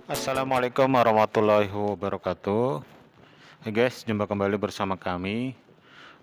Assalamualaikum warahmatullahi wabarakatuh. Hey guys, jumpa kembali bersama kami.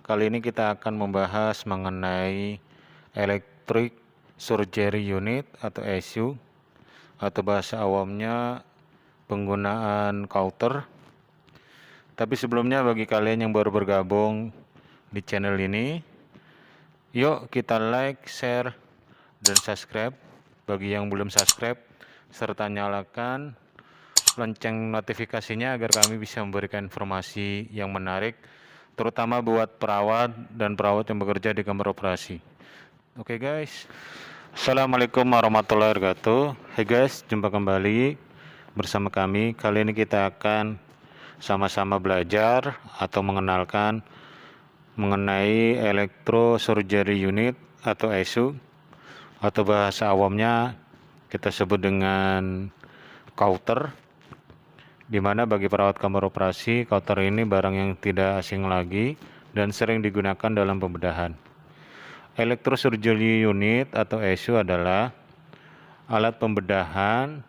Kali ini kita akan membahas mengenai Electric Surgery Unit atau ESU, atau bahasa awamnya penggunaan counter. Tapi sebelumnya, bagi kalian yang baru bergabung di channel ini, yuk kita like, share, dan subscribe. Bagi yang belum subscribe, serta nyalakan lonceng notifikasinya agar kami bisa memberikan informasi yang menarik, terutama buat perawat dan perawat yang bekerja di kamar operasi. Oke guys, Assalamualaikum warahmatullahi wabarakatuh. Hey guys, jumpa kembali bersama kami. Kali ini kita akan sama-sama belajar atau mengenalkan mengenai Electrosurgery Unit atau ESU, atau bahasa awamnya kita sebut dengan counter, di mana bagi perawat kamar operasi, counter ini barang yang tidak asing lagi dan sering digunakan dalam pembedahan. Electrosurgery Unit atau ESU adalah alat pembedahan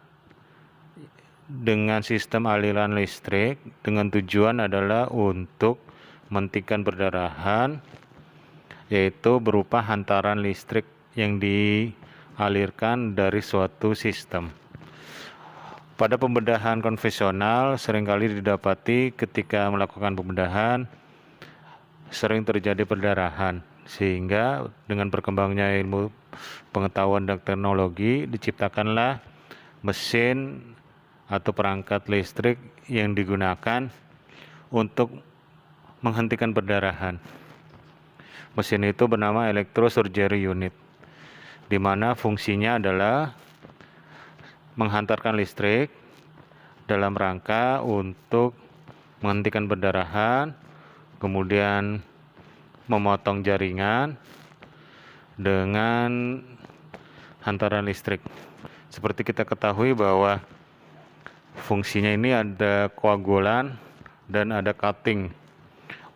dengan sistem aliran listrik dengan tujuan adalah untuk menghentikan perdarahan, yaitu berupa hantaran listrik yang dialirkan dari suatu sistem. Pada pembedahan konvensional, seringkali didapati ketika melakukan pembedahan sering terjadi perdarahan, sehingga dengan berkembangnya ilmu pengetahuan dan teknologi diciptakanlah mesin atau perangkat listrik yang digunakan untuk menghentikan perdarahan. Mesin itu bernama Electrosurgery Unit, di mana fungsinya adalah menghantarkan listrik dalam rangka untuk menghentikan perdarahan, kemudian memotong jaringan dengan hantaran listrik. Seperti kita ketahui bahwa fungsinya ini ada koagulan dan ada cutting.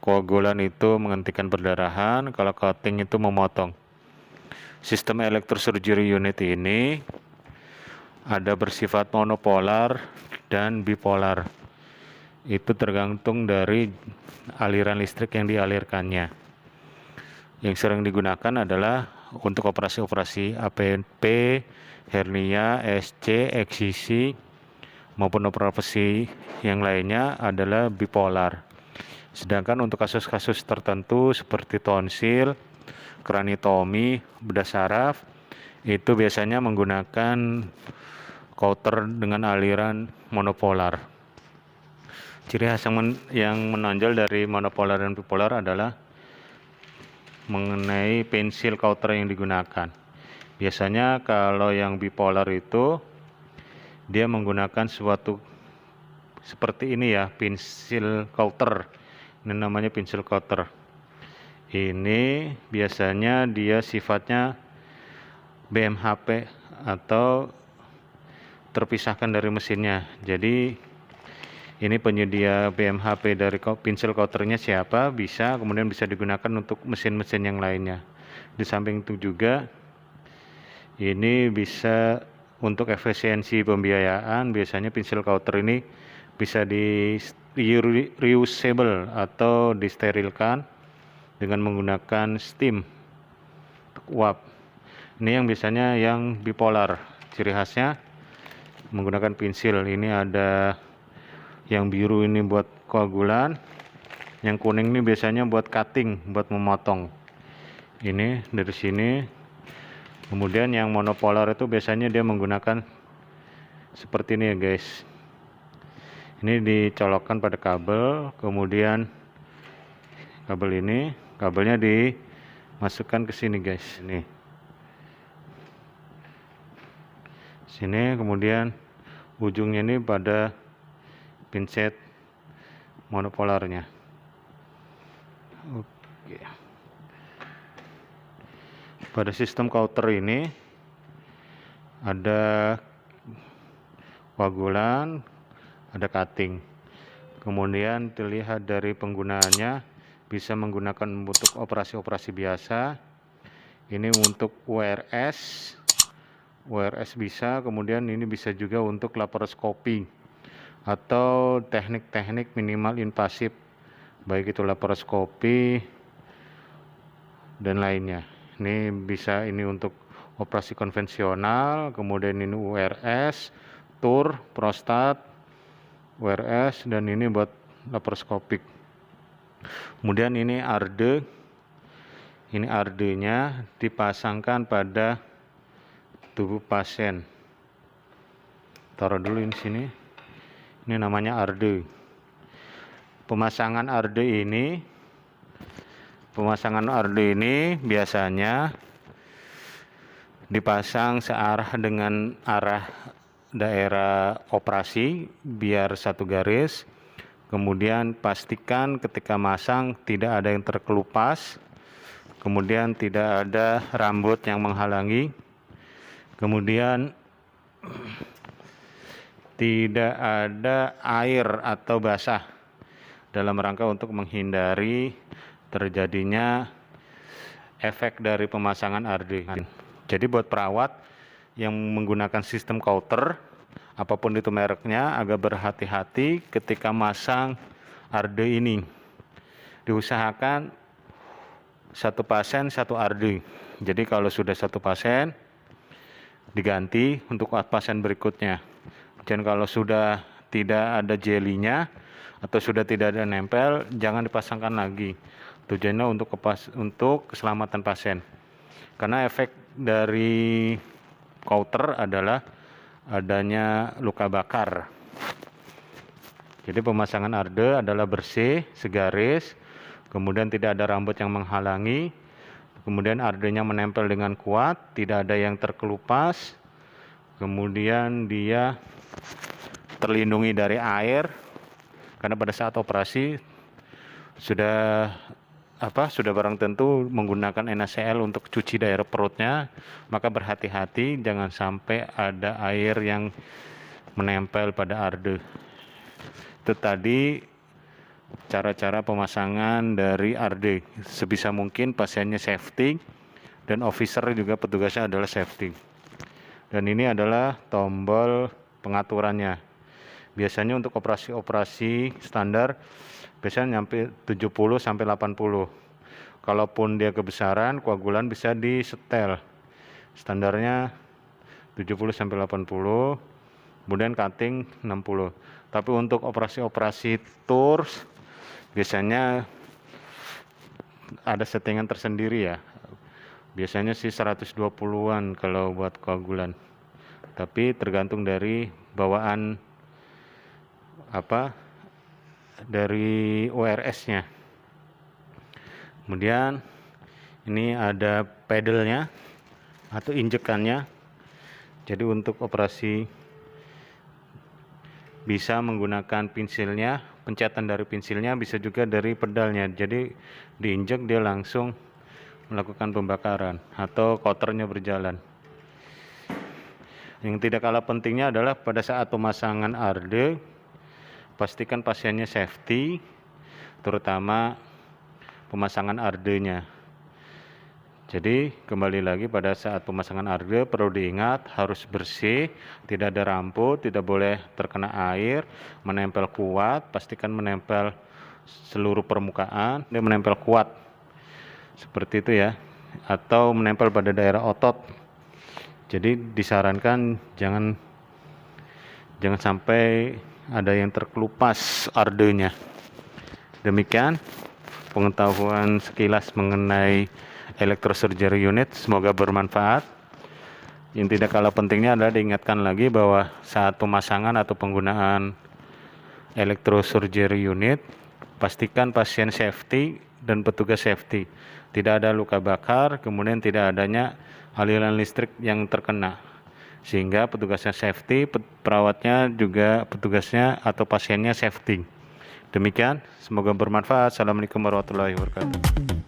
Koagulan itu menghentikan perdarahan, kalau cutting itu memotong. Sistem Electrosurgery Unit ini ada bersifat monopolar dan bipolar. Itu tergantung dari aliran listrik yang dialirkannya. Yang sering digunakan adalah untuk operasi-operasi APP, hernia, SC, eksisi, maupun operasi yang lainnya adalah bipolar. Sedangkan untuk kasus-kasus tertentu seperti tonsil, kraniotomi, bedah saraf, itu biasanya menggunakan counter dengan aliran monopolar. Ciri khas yang menonjol dari monopolar dan bipolar adalah mengenai pensil counter yang digunakan. Biasanya kalau yang bipolar itu dia menggunakan suatu seperti ini ya, pensil counter. Ini namanya pensil counter. Ini biasanya dia sifatnya BMHP atau terpisahkan dari mesinnya. Jadi ini penyedia BMHP dari pensil counternya siapa, kemudian bisa digunakan untuk mesin-mesin yang lainnya. Di samping itu juga ini bisa untuk efisiensi pembiayaan, biasanya pensil counter ini bisa di reusable atau disterilkan dengan menggunakan steam uap. Ini yang biasanya yang bipolar. Ciri khasnya menggunakan pensil. Ini ada yang biru ini buat koagulan, yang kuning ini biasanya buat cutting, buat memotong. Ini dari sini. Kemudian yang monopolar itu biasanya dia menggunakan seperti ini ya guys. Ini dicolokkan pada kabel, kemudian kabelnya dimasukkan ke sini guys. Nih. Sini, kemudian ujungnya ini pada pinset monopolarnya. Oke. Pada sistem counter ini ada koagulan, ada cutting. Kemudian dilihat dari penggunaannya, bisa menggunakan untuk operasi-operasi biasa. Ini untuk URS, URS bisa, kemudian ini bisa juga untuk laparoskopi atau teknik-teknik minimal invasif, baik itu laparoskopi dan lainnya. Ini bisa ini untuk operasi konvensional, kemudian ini URS, TUR, prostat, URS, dan ini buat laparoskopik. Kemudian ini ARDE, ini ARDE-nya dipasangkan pada tubuh pasien. Taruh dulu ini sini. Ini namanya ARDE. Pemasangan ARDE ini biasanya dipasang searah dengan arah daerah operasi biar satu garis. Kemudian pastikan ketika masang tidak ada yang terkelupas. Kemudian tidak ada rambut yang menghalangi. Kemudian tidak ada air atau basah dalam rangka untuk menghindari terjadinya efek dari pemasangan ARDE. Jadi buat perawat yang menggunakan sistem counter, apapun itu mereknya, agak berhati-hati ketika masang ARDE ini. Diusahakan satu pasien satu ARDE. Jadi kalau sudah satu pasien diganti untuk pasien berikutnya. Dan kalau sudah tidak ada jelinya atau sudah tidak ada nempel, jangan dipasangkan lagi. Tujuannya untuk keselamatan pasien. Karena efek dari counter adalah adanya luka bakar. Jadi pemasangan ARDE adalah bersih, segaris, kemudian tidak ada rambut yang menghalangi, kemudian ARDE-nya menempel dengan kuat, tidak ada yang terkelupas, kemudian dia terlindungi dari air, karena pada saat operasi sudah barang tentu menggunakan NaCl untuk cuci daerah perutnya, maka berhati-hati jangan sampai ada air yang menempel pada ARDE. Itu tadi cara-cara pemasangan dari ARDE. Sebisa mungkin pasiennya safety dan officer juga petugasnya adalah safety. Dan ini adalah tombol pengaturannya. Biasanya untuk operasi-operasi standar biasanya nyampe 70 sampai 80. Kalaupun dia kebesaran, koagulan bisa disetel. Standarnya 70 sampai 80, kemudian cutting 60. Tapi untuk operasi-operasi TURS biasanya ada settingan tersendiri ya. Biasanya sih 120-an kalau buat koagulan. Tapi tergantung dari bawaan dari URS-nya. Kemudian ini ada pedalnya atau injekannya. Jadi untuk operasi bisa menggunakan pensilnya, pencetan dari pensilnya, bisa juga dari pedalnya. Jadi diinjek dia langsung melakukan pembakaran atau counternya berjalan. Yang tidak kalah pentingnya adalah pada saat pemasangan ARDE, pastikan pasiennya safety, terutama pemasangan ARDE-nya. Jadi kembali lagi pada saat pemasangan ARDE perlu diingat harus bersih, tidak ada rambut, tidak boleh terkena air, menempel kuat, pastikan menempel seluruh permukaan, dia menempel kuat. Seperti itu ya, atau menempel pada daerah otot. Jadi disarankan jangan sampai ada yang terkelupas ARDE-nya. Demikian pengetahuan sekilas mengenai electrosurgery unit, semoga bermanfaat. Yang tidak kalah pentingnya adalah diingatkan lagi bahwa saat pemasangan atau penggunaan electrosurgery unit, pastikan pasien safety dan petugas safety. Tidak ada luka bakar, kemudian tidak adanya aliran listrik yang terkena. Sehingga petugasnya safety, perawatnya juga petugasnya atau pasiennya safety. Demikian, semoga bermanfaat. Assalamualaikum warahmatullahi wabarakatuh.